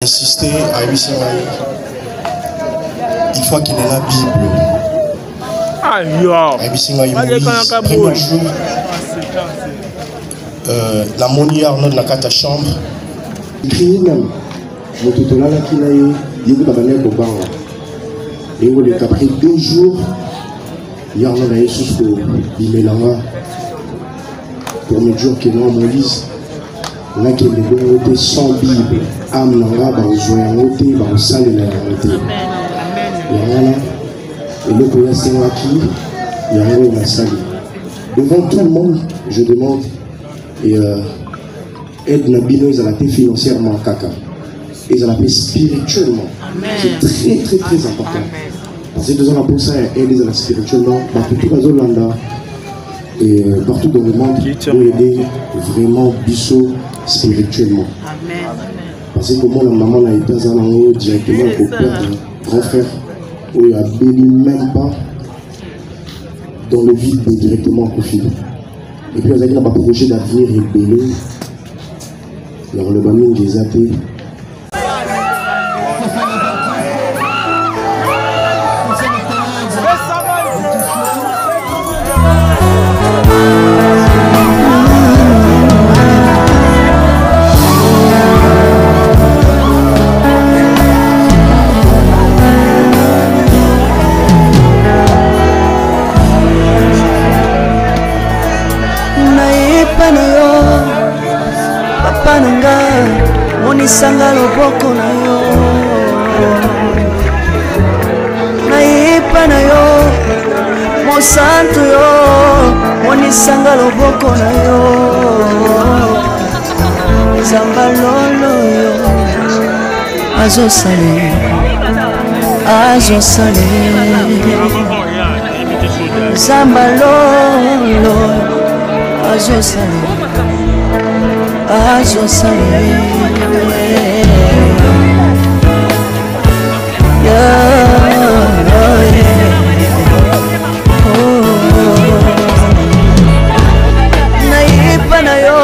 insister à Ibisingaï. Il faut qu'il ait la Bible. À Ibisingaï, Moïse, premier jour, la Moni Arnaud n'a qu'à ta chambre. Il même, mon tutorat là qu'il a eu, il y a eu au banc. Et on est après 2 jours, il y a un Jésus pour Bimélanga. Premier jour qu'il a en Moïse, là qu'il est sans Bible, âme nanga, bah on joue en ôté, bah on sale la ôté. Il y a un là, et le pour c'est moi qui, il y a un où on a salé. Devant tout le monde, je demande, et aide Nabino, à la paix financièrement caca. Et à la paix spirituellement. C'est très très très important. Parce que nous avons pour ça aider à la spirituellement, partout dans la zone et partout dans le monde pour aider vraiment Bissot spirituellement. Parce que comment la maman a été directement au père, grand frère, où il a béni même pas dans le vide, mais directement au fil. Et puis, on a un projet d'avenir et béni. Alors, le bamin des athées. Monisanga loboko na yo naipa na yo mosantu yo monisanga loboko na yo zamba lolo yo azosale zamba lolo azosale naipa na yo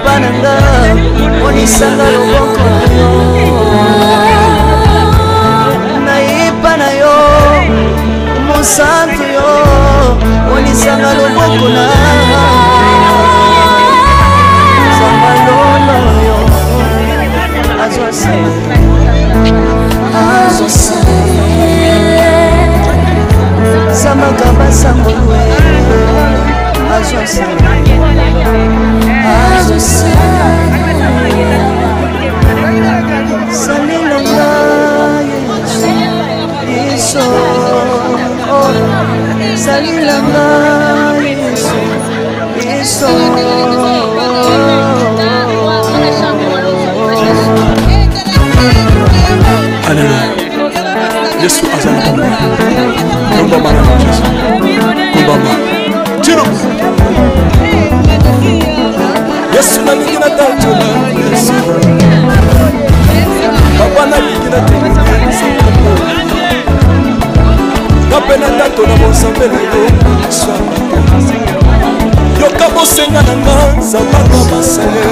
pananga monisanga loboko na yo naipa na yo mosantu yo monisanga loboko na Samagaba sambolwe Salilanga Yesu Salilanga Yesu Alléluia. Yesu azali komba. Komba mana Yesu. Komba ma. Tino. Yesu na lingina tatula. Yesu. Papa na lingina tatula. Kapena tatula mosambela yo. Yoka bosenga na nganza mama masale.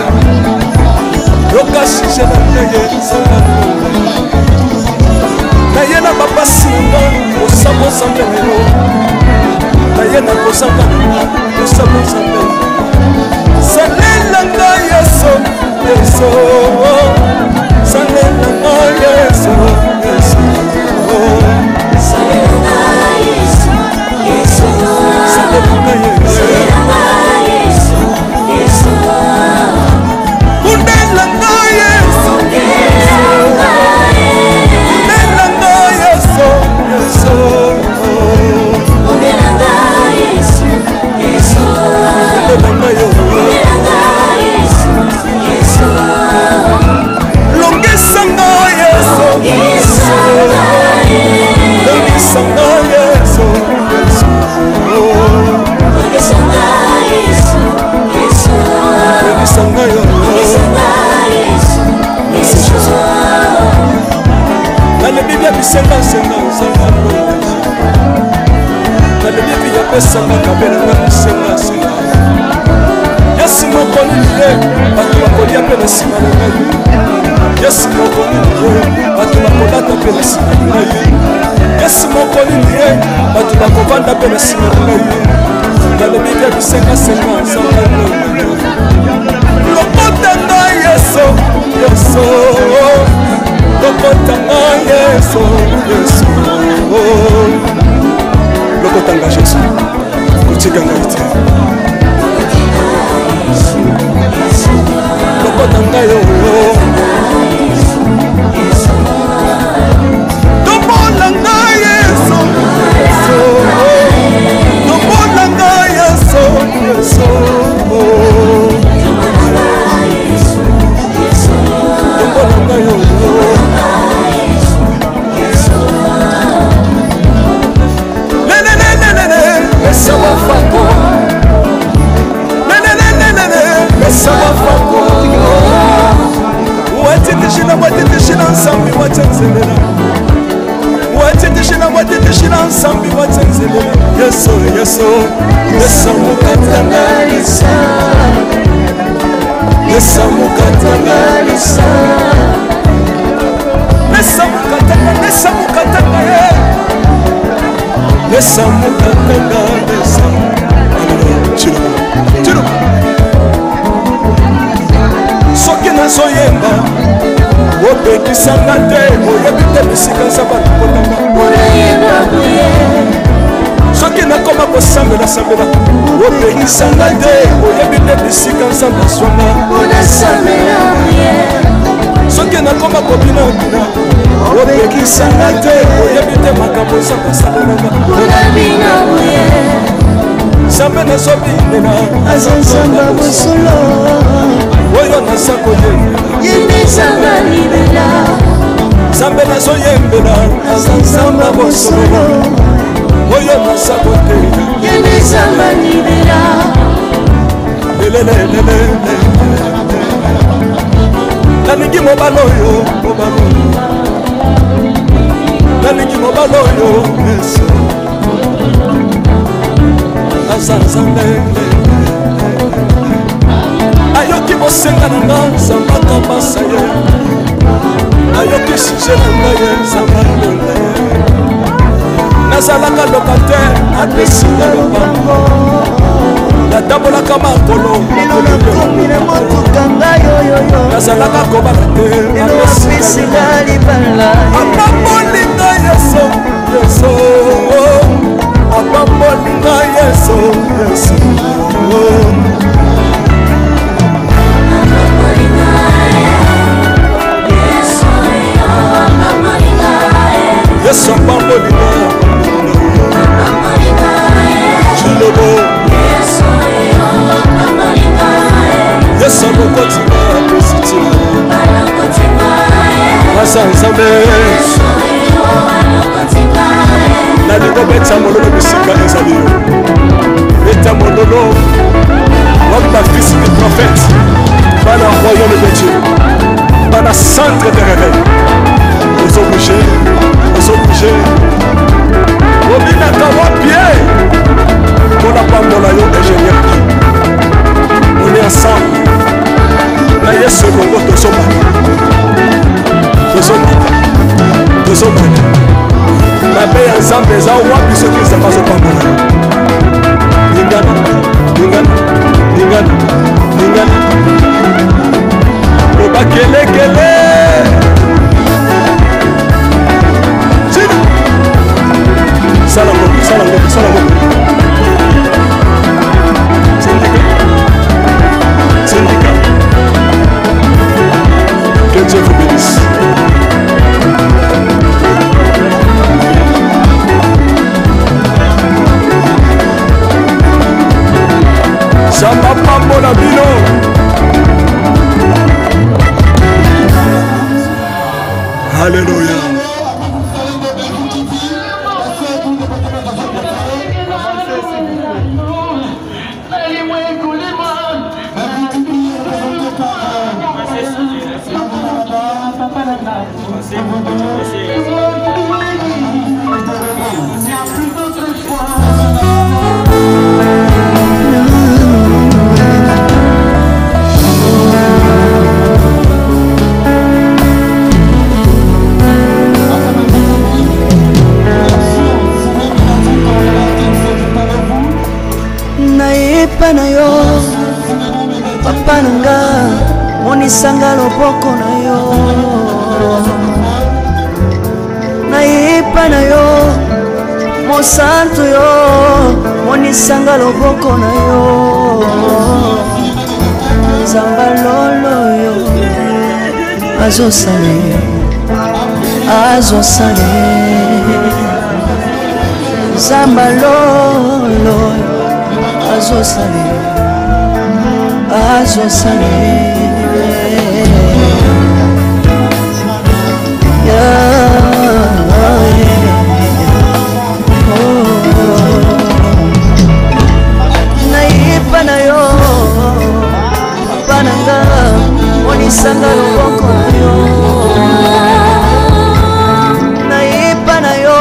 Yoka shisha na neye sangana. Nayena papa singa osabo sambelo Nayena kosanga osabo sambelo Salela nga Yesu Yesu Salela nga Yesu Yesu Salela nga Yesu Yesu Salela nga Yesu Yesu Undela nga Yesu Yes, no, nsima na ngai yesu moko nini ye bato bakovanda mpe na nsima na ngai nalobi te bisengasenga nzambe lokota ngai yesu yesu lokota ngai yesu yesu lokota ngai yesu kotika ngai te lokota ngai oyo tombola ngai yesu tombola ngai yesu yesu tombola ngai oyo Sawa fako sawa fako watitishina nsambi watenzelela watitishina nsambi watenzelela yeso yeso yeso mukatangalisa yeso mukatangalisa yeso mukatangalisa Yes, I'm soki nazoyemba opekisanga te oyebi te bisika nzambe akokotanga soki nakoma kosambela opekisanga te oyebi te bisika nzambe aswanga soki nakoma kobinabina opekisanga te oyebi te makambo nzambe asalelanga nzambe nazobinela azanzamba bosolo oyo naza koyembela yendezanga libela nzambe nazoyembela azanzamba bosolo oyo naza koteya yendezanga libela lelelelele nalingi mobala oyo nalingi mobala oyo yesu azanzambe ayoki bosenga na nga nzambaka basa ye ayoki suje na nga ye nzambalonda ye nazalaka lokatere apesinga lopango natambolaka makolo lelo nakomina motuka ngai oyoyo nazalaka kobala te lelo apesinga libala apamolinga yeso yeso apamolinga yeso yeso yesu apambolinga chilobo yesu alokotinga apesitina asa nzambe nalingo beta mololo bisika ezali yo beta mololo comme la fils du prophète bana royaume de Dieu bana centre de réveil aux obligés obinaka wapie mpona pambola yo ingénieur on est ensemble na yesu elongo tozomata mabe ya nzambe eza wapi soki nzambe azopambola lingana obakelekele sala ngobi syndicat que Dieu vous bénisse. Samba pambola bino Alléluia. monisanga loboko na yo nayepa na yo mosantu yo monisanga loboko na yo nzamba lolo yo azosale nzamba lolo azosale nayepa na yo papa nanga monisanga loboko na yo nayepa na yo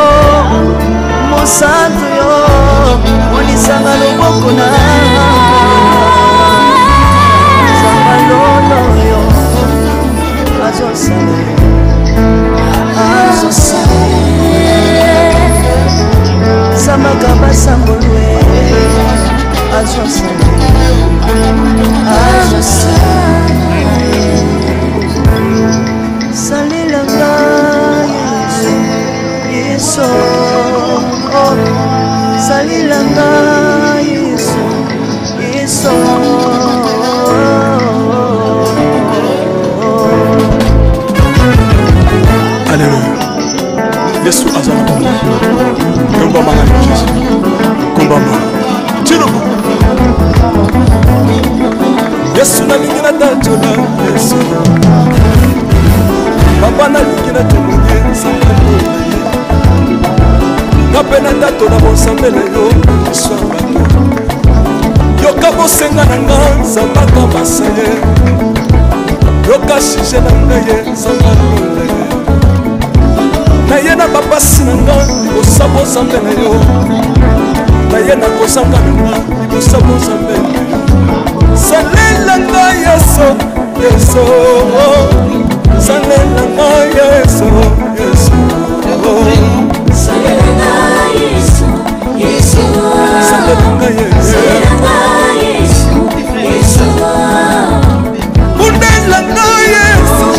mosantu yo monisanga loboko na nzamba lolo yo azosale samagaba sambolwe azosale salilanga yeso salilanga yeso Alléluia. Yesu azana komba manga Jésus komba manga tino Yesu na lingina tatona Yesu papa na lingina tomonye sangalo na pena tatona bonsambela yo iswa yoka bosenga nanga sambaka masaye yoka shije nanga ye sangalo na ye na bapasi na nga kosabo zambe na yo na ye na kozanga na nga kosabo zambe na yo salela nga yeso yeso salela nga yeso yeso salela nga yeso yeso salela nga yeso yeso unela nga yeso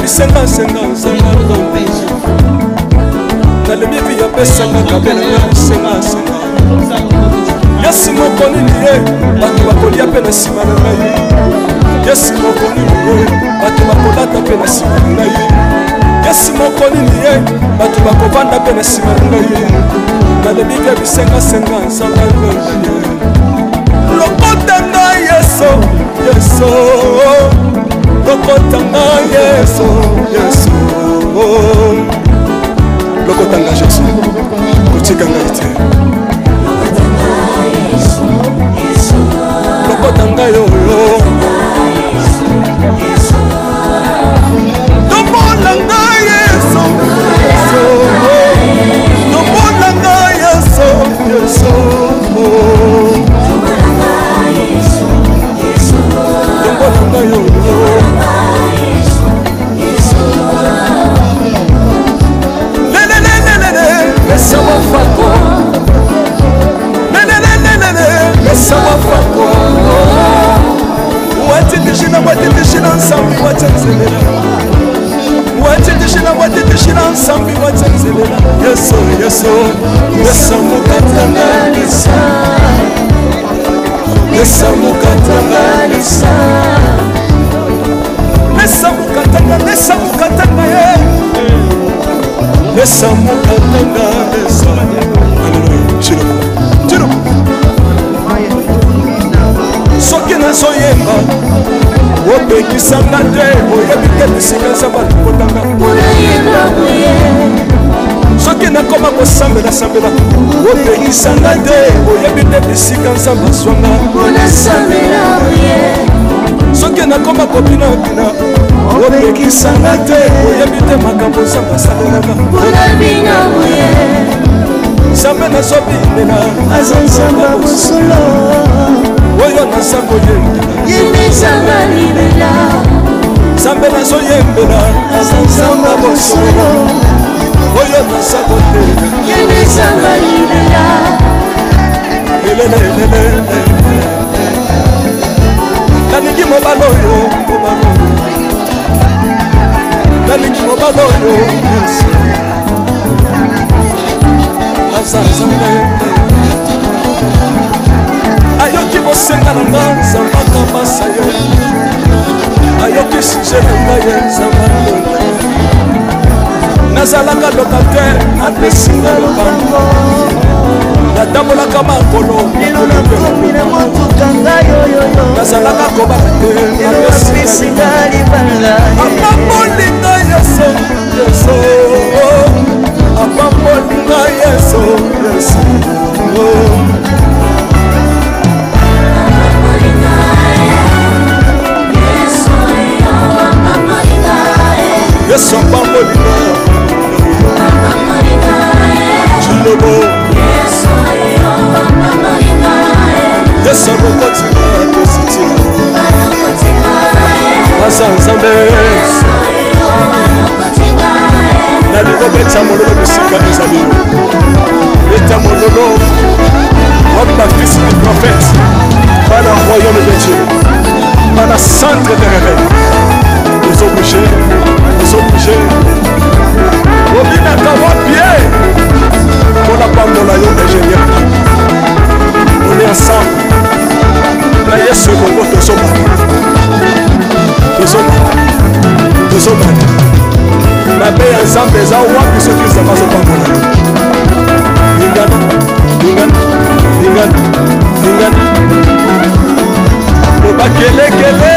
bisenga senga senga na le bibi ya pesenga kabela ya senga senga yesi mokoni niye bato bakolia pe na sima na ngai yesi mokoni niye bato bakolata pe na sima na ngai yesi mokoni niye bato bakovanda pe na sima na ngai na le bibi ya bisenga senga senga lokota ngai yeso yeso lokotanga yeso yeso lokotanga Jésus kotikanga ite lokotanga yoyo tomonanga yeso yeso tomonanga yeso yeso tomonanga yoyo Laisse-moi faire quoi? Laisse-moi faire quoi? Wati tishina nsambi watanzelela. Wati tishina nsambi watanzelela. Yeso yeso Yeso mukatanga lisa. Yeso mukatanga lisa. Yeso mukatanga ye. Yeso mukatanga lisa. Alléluia. Chiro. Soki nazoyemba opekisanga te oyebi te bisika nzambe alikotanga soki nakoma kosambela sambela opekisanga te oyebi te bisika nzambe aswanga soki nakoma kobinabina opekisanga te oyebi te makambo nzambe asalelaka nzambe nazobinela azanzamba bosolo oyo naza koyembela nzambe nazoyembela azanzamba bosolo oyo naza kotelela nalingi mobala oyo nalingi mobala oyo azanzamba ayoki bosenga na nga nzambaka masa ye ayoki suje na ngai ye nzambaka nazalaka lokatere apesinga lobango natambolaka makolo nazalaka kobaka te apamolinga yeso yeso apamolinga yeso yeso yeso apamolinga chilobo yeso akokotinga tesitina asa nzambe nalingo beta mololo bisika ezali beta mololo wamba fils du prophète bana royaume de Dieu bana centre de réveil nous obligés obinaka wapie mpona pambola yo ingénieur on est ensemble na yesu elongo tozobana mabe ya nzambe eza wapi soki nzambe azopambola lingana lobakelekele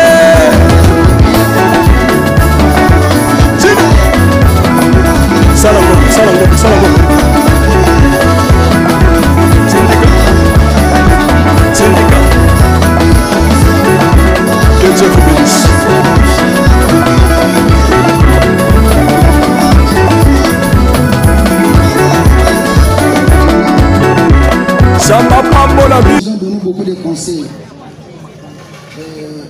sala ngoko Tindika. Que Dieu vous bénisse. Ça m'a pas bon la vie. Nous avons donné beaucoup de conseils.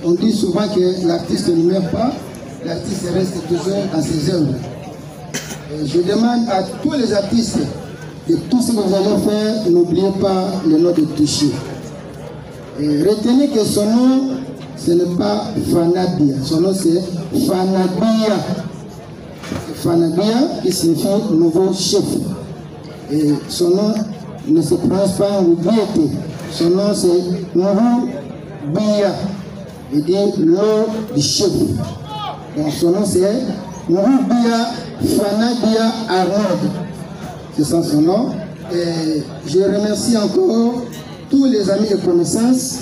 On dit souvent que l'artiste ne meurt pas, l'artiste reste toujours dans ses œuvres. Je demande à tous les artistes de tout ce que vous allez faire, n'oubliez pas le nom de Touché. Retenez que son nom, ce n'est pas Fanabia, son nom c'est Fanabia. Fanabia qui signifie nouveau chef. Et son nom ne se prononce pas en oubliété. Son nom c'est Nouveau Bia. Il dit l'eau du chef. Donc son nom c'est Nouveau Bia Fanabia Arnold. C'est ça son nom. Et je remercie encore tous les amis et connaissances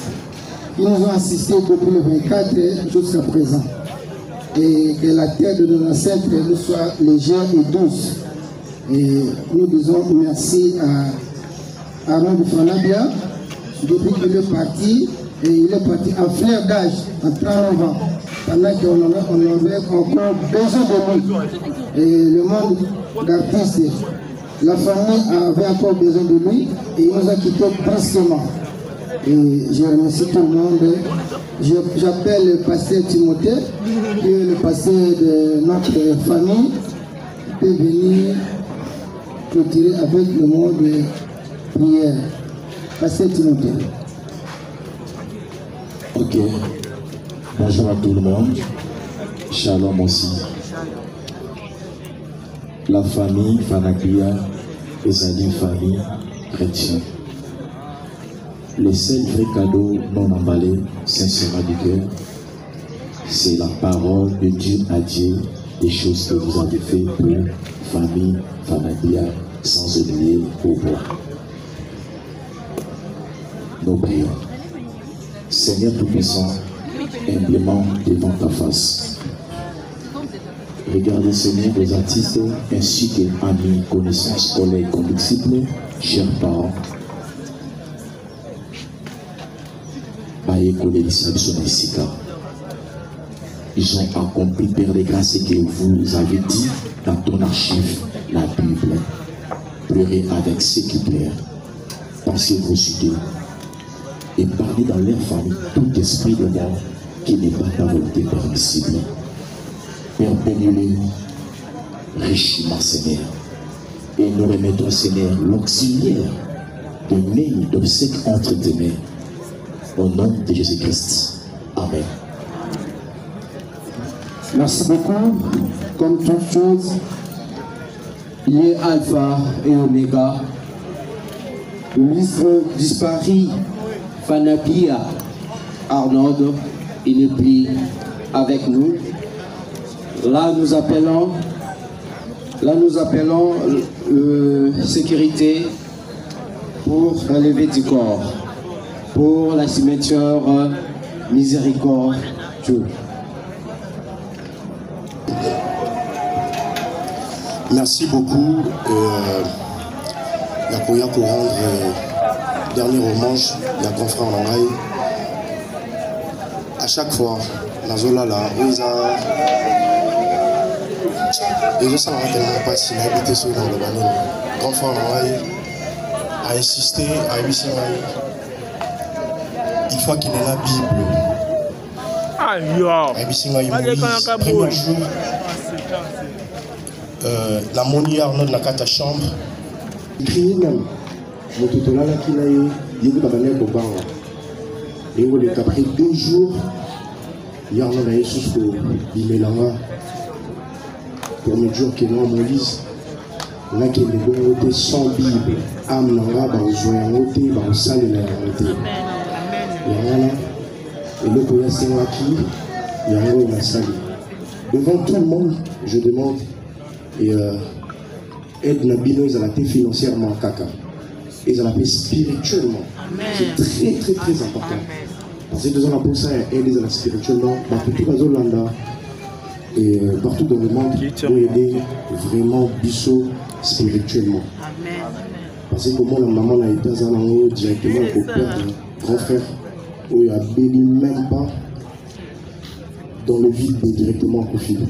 qui nous ont assistés depuis le 24 jusqu'à présent. Et que la terre de nos ancêtres nous soit légère et douce. Et nous disons merci à Arnold Fanabia. Depuis qu'il est parti, et il est parti en fleur d'âge, à 39 ans, pendant qu'on avait encore besoin de lui. Et le monde d'artistes, la famille avait encore besoin de lui, et il nous a quittés brusquement. Et je remercie tout le monde. J'appelle le pasteur Timothée, qui est le pasteur de notre famille, qui peut venir clôturer avec le mot de prière. Pasteur Timothée. Ok. Bonjour à tout le monde. Shalom aussi. La famille Fanabia est une famille chrétienne. Le seul vrai cadeau non emballé, sincèrement du cœur, c'est la parole de Dieu à Dieu, des choses que vous avez fait pour famille Fanabia, sans oublier au bois. Nous prions. Seigneur Tout-Puissant, humblement devant ta face. Regardez, Seigneur, les artistes ainsi que amis, connaissances, collègues, condisciples, chers parents. Ils ont accompli, Père des grâces, ce que vous avez dit dans ton archive, la Bible. Pleurez avec ceux qui pleurent. Pensez vos idées. Et parlez dans leur famille tout esprit de mort qui n'est pas ta volonté permissible. Père, bénis-les richement, Seigneur. Et nous remettons, Seigneur, l'auxiliaire de mains, d'obsèques entre tes mains. Au nom de Jésus-Christ. Amen. Merci beaucoup. Comme toute chose, il est Alpha et Oméga. Le ministre disparu, Fanapia Arnaud, il n'est plus avec nous. Là, nous appelons sécurité pour la levée du corps, pour la cimetière Miséricorde. Merci beaucoup. La Koya pour rendre dernier hommage, la confrère Nangaï. À chaque fois, la Zola là, ils ont ça tellement pas si l'habité sur dans le banin. Confrère Nangaï a insisté à Ibissi. Il faut qu'il ait la Bible. Ibissi Moïse, premier jour. La monie Arnaud n'a qu'à ta chambre. Criminel, mon tutorat là qui n'a eu, il y a eu au banc. Et on est après 2 jours, il y a un Jésus pour Bimelanga. Pour me dire que non, Moïse, là qui est le bon côté sans Bible, âme nanga, bah on joue un côté, bah on sale la côté. Il y a un là, et le pour c'est moi qui, il y a un où il a salé. Devant tout le monde, je demande. Et aide Nabino, ils ont été financièrement caca. Ils ont été spirituellement. C'est très très très important. Parce que nous avons pour ça, aide ils ont spirituellement. Pour tout le Zolanda et partout dans le monde, pour aider vraiment Bissot spirituellement. Parce que comment la maman a été directement au père, grand frère, où il a béni même pas dans le vide, mais directement au fil.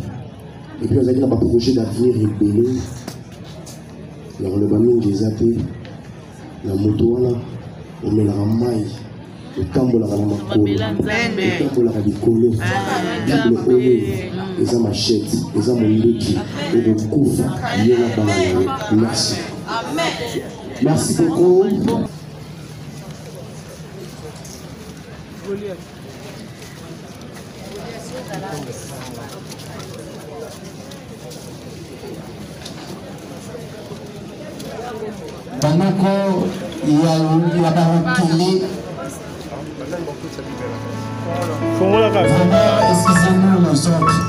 Et puis, on a dit un projet d'avenir et belé. Alors, le bamin des athées, la moto, on met la maille, le tambour, la macoule, le tambour, la bicole, Bible, olé, les machettes, les amoliki, et le couvre, il y a la banane. Merci. Merci beaucoup. Pendant qu'il y a pas retourné, vraiment, excusez-nous nous autres.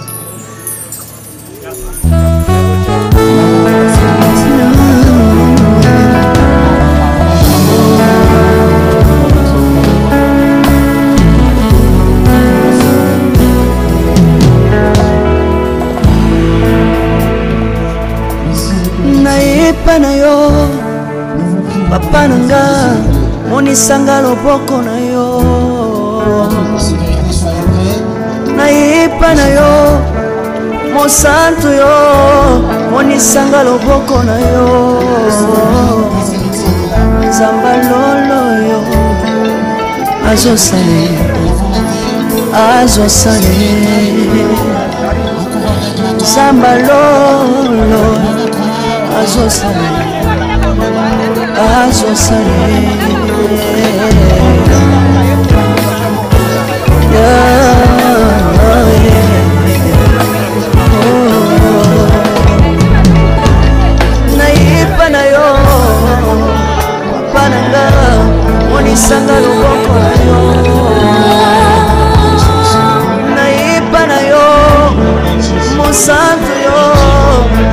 Nayepa na yo papa nanga monisanga loboko na yo nayepa na yo mosantu yo monisanga loboko na yo nzamba lolo yo azosale nzamba lolo azosale nayepa na yo papa nanga monisanga loboko na yo nayepa na yo mosantu yo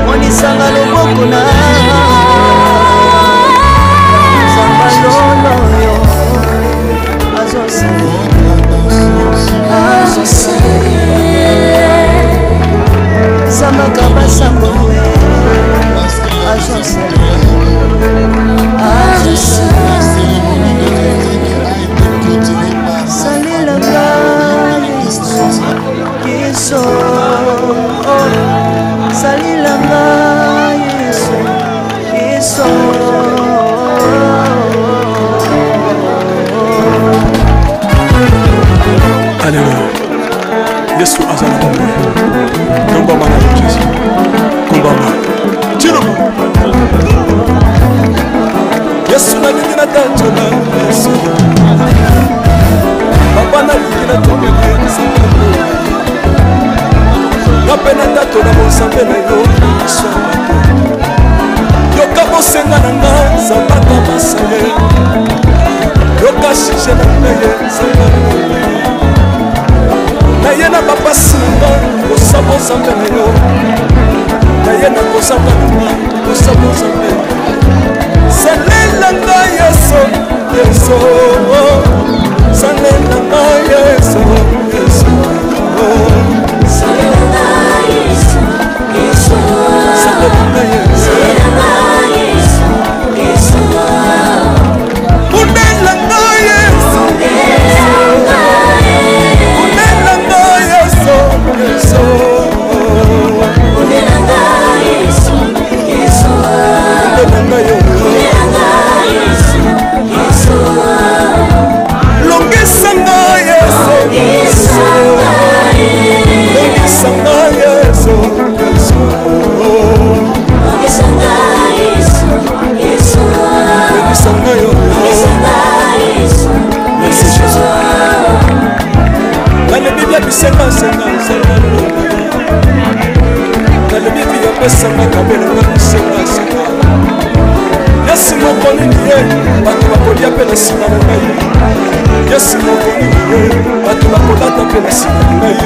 monisanga loboko na nzamba lolo yo azosala Yesu salilanga Yesu Yesu Alléluia. Yesu azala bombe. Komba mana Jésus. Komba mana. Tiro. Yesu na dingina tanjola Yesu. Papa na dingina tongela Yesu. Napena tato na monsambe na yo Yesu. Yoka bosenga na nga Zambaka masaye. Yoka shishe na ngaye Zambaka. Naye na papa singa Osabo zambe na yo Naye na kozanga na nga Osabo zambe Salela nga Yesu Yesu Salela nga Yesu Yesu Salela nga Yesu Yesu Salela nga Yesu Yesu Unela nga Yesu Yesu mokoni niye bato bakolia pe na sima na ngai Yesu mokoni niye bato bakolata pe na sima na ngai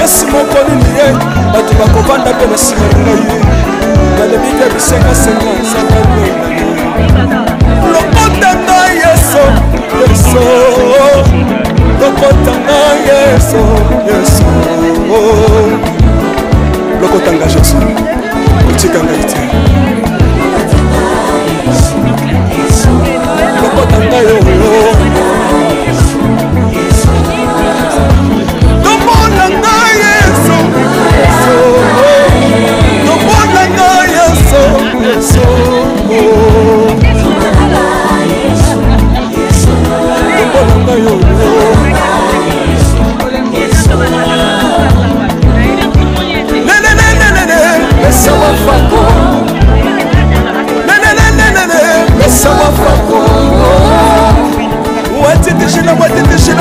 Yesu mokoni niye bato bakovanda pe na sima na ngai Nalobi te bisenga senga nzamba lokota ngai Yesu Yesu lokota ngai Yesu Yesu lokota ngai Yesu kotika ngai te lokota ngai yo tomona ngai Yesu tomona ngai Yesu Yesu tomona ngai yo Sawa fako sawa fako watitishina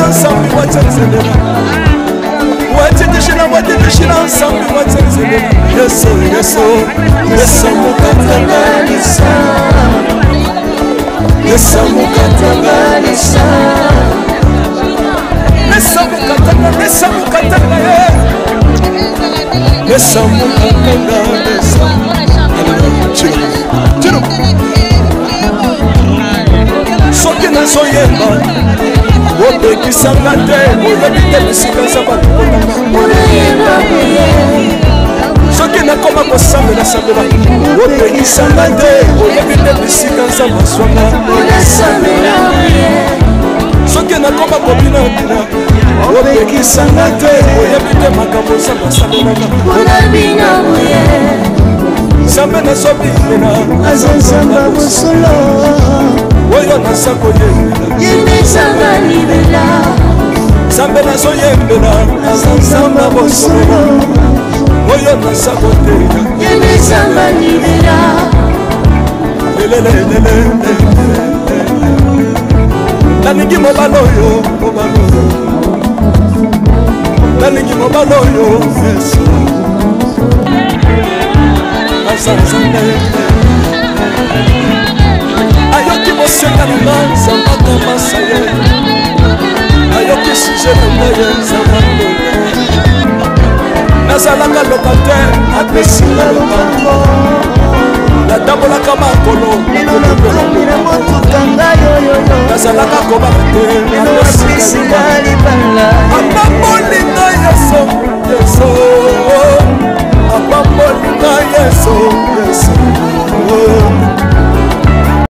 nsambi watsanzelela watitishina nsambi watsanzelela Yesu Yesu Yesu mukatanganisa Yesu mukatanganisa Yesu mukatanganisa Yesu mukatanganisa Chiro soki nazoyemba opekisanga te oyebi te bisika nzamba likotanga soki nakoma kosambela opekisanga te oyebi te bisika nzamba swanga soki nakoma kobinabina opekisanga te oyebi te makambo nzamba asambelanga nzambe nazobimela azonzamba bosolo oyo naza koyembela yembesanga libela nzambe nazoyembela azonzamba bosolo oyo naza koteya yembesanga libela nalingi mobala oyo nalingi mobala oyo Yesu azanzanga ayoki bosenga na nga nzambaka masaye ayoki suje na ngaye nzambaka nazalaka lokatere apesinga lobango natambolaka makolo nazalaka kobaka te apesinga libala amabolinga Yesu Yesu